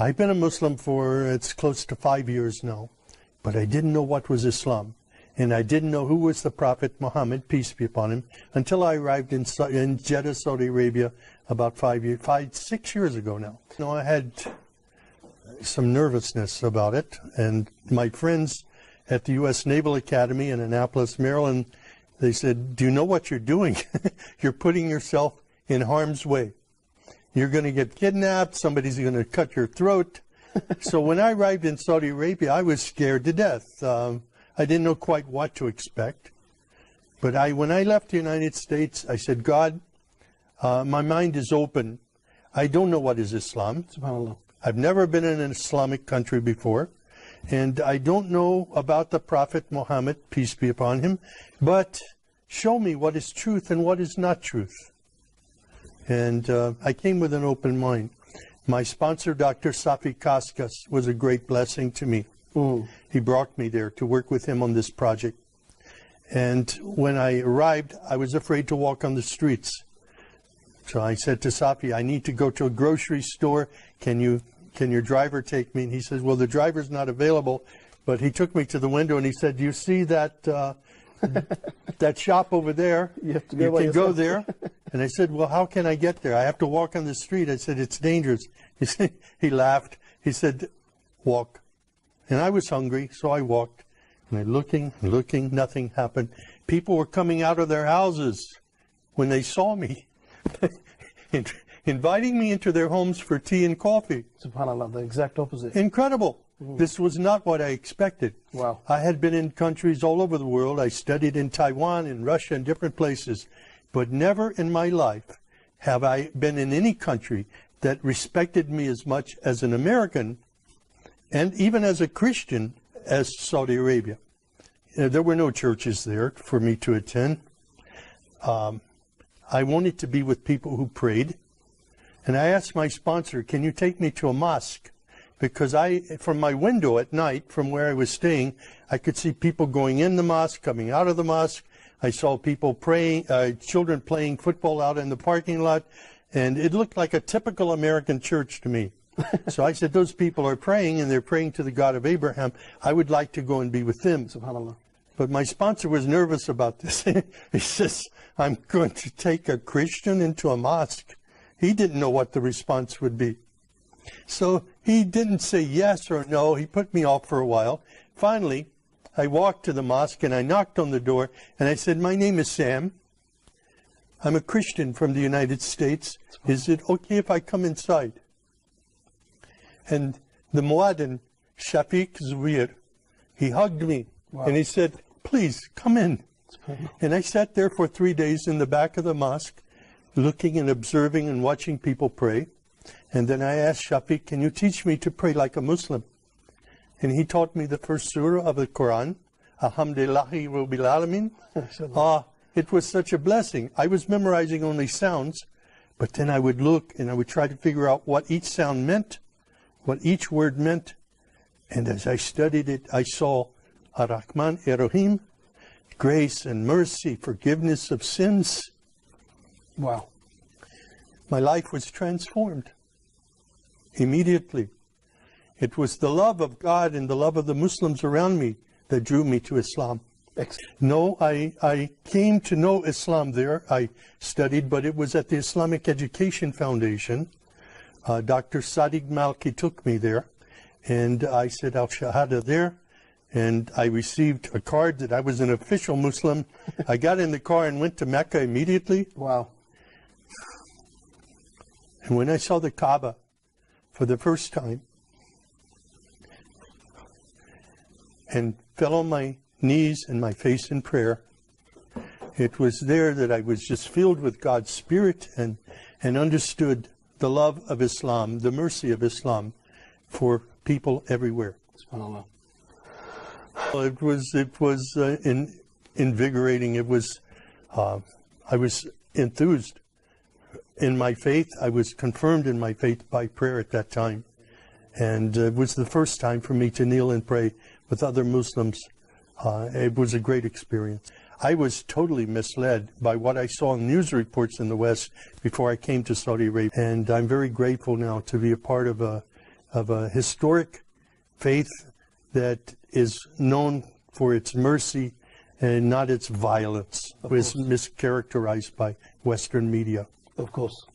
I've been a Muslim for, it's close to 5 years now, but I didn't know what was Islam. And I didn't know who was the Prophet Muhammad, peace be upon him, until I arrived in Jeddah, Saudi Arabia, about 6 years ago now. You know, I had some nervousness about it, and my friends at the U.S. Naval Academy in Annapolis, Maryland, they said, do you know what you're doing? You're putting yourself in harm's way. You're going to get kidnapped, somebody's going to cut your throat. So when I arrived in Saudi Arabia, I was scared to death. I didn't know quite what to expect. But when I left the United States, I said, God, my mind is open. I don't know what is Islam. SubhanAllah. I've never been in an Islamic country before. And I don't know about the Prophet Muhammad, peace be upon him. But show me what is truth and what is not truth. And I came with an open mind. My sponsor, Dr. Safi Kaskas, was a great blessing to me. He brought me there to work with him on this project. And when I arrived, I was afraid to walk on the streets. So I said to Safi, I need to go to a grocery store. Can your driver take me? And he says, well, the driver's not available. But he took me to the window and he said, do you see that that shop over there? You can go there. And I said, well, how can I get there? I have to walk on the street. I said, it's dangerous. He laughed. He said, walk. And I was hungry, so I walked. And I'm looking, nothing happened. People were coming out of their houses when they saw me, inviting me into their homes for tea and coffee. SubhanAllah, the exact opposite. Incredible. This was not what I expected. Wow. I had been in countries all over the world. I studied in Taiwan, in Russia, and different places. But never in my life have I been in any country that respected me as much as an American, and even as a Christian, as Saudi Arabia. There were no churches there for me to attend. I wanted to be with people who prayed. And I asked my sponsor, can you take me to a mosque? Because from my window at night, from where I was staying, I could see people going in the mosque, coming out of the mosque. I saw people praying, children playing football out in the parking lot. And it looked like a typical American church to me. So I said, those people are praying, and they're praying to the God of Abraham. I would like to go and be with them. SubhanAllah. But my sponsor was nervous about this. He says, I'm going to take a Christian into a mosque. He didn't know what the response would be. So he didn't say yes or no. He put me off for a while. Finally, I walked to the mosque, and I knocked on the door, and I said, my name is Sam. I'm a Christian from the United States. Is it okay if I come inside? And the Muaddin, Shafiq Zubair, he hugged me. Wow. And he said, please, come in. And I sat there for 3 days in the back of the mosque, looking and observing and watching people pray. And then I asked Shafiq, can you teach me to pray like a Muslim? And he taught me the first surah of the Quran, Alhamdulillahi Rabbil Alameen. It was such a blessing. I was memorizing only sounds, but then I would look and I would try to figure out what each sound meant, what each word meant. And as I studied it, I saw Ar-Rahman Ar-Rahim, grace and mercy, forgiveness of sins. Wow. My life was transformed immediately. It was the love of God and the love of the Muslims around me that drew me to Islam. Excellent. No, I came to know Islam there. I studied, but it was at the Islamic Education Foundation. Dr. Sadiq Malki took me there, and I said Al-Shahada there, and I received a card that I was an official Muslim. I got in the car and went to Mecca immediately. Wow. And when I saw the Kaaba for the first time, and fell on my knees and my face in prayer, it was there that I was just filled with God's Spirit and understood the love of Islam, the mercy of Islam for people everywhere. SubhanAllah. It was invigorating. It was I was enthused in my faith. I was confirmed in my faith by prayer at that time, and it was the first time for me to kneel and pray with other Muslims. It was a great experience. I was totally misled by what I saw in news reports in the West before I came to Saudi Arabia. And I'm very grateful now to be a part of of a historic faith that is known for its mercy and not its violence, was mischaracterized by Western media. Of course.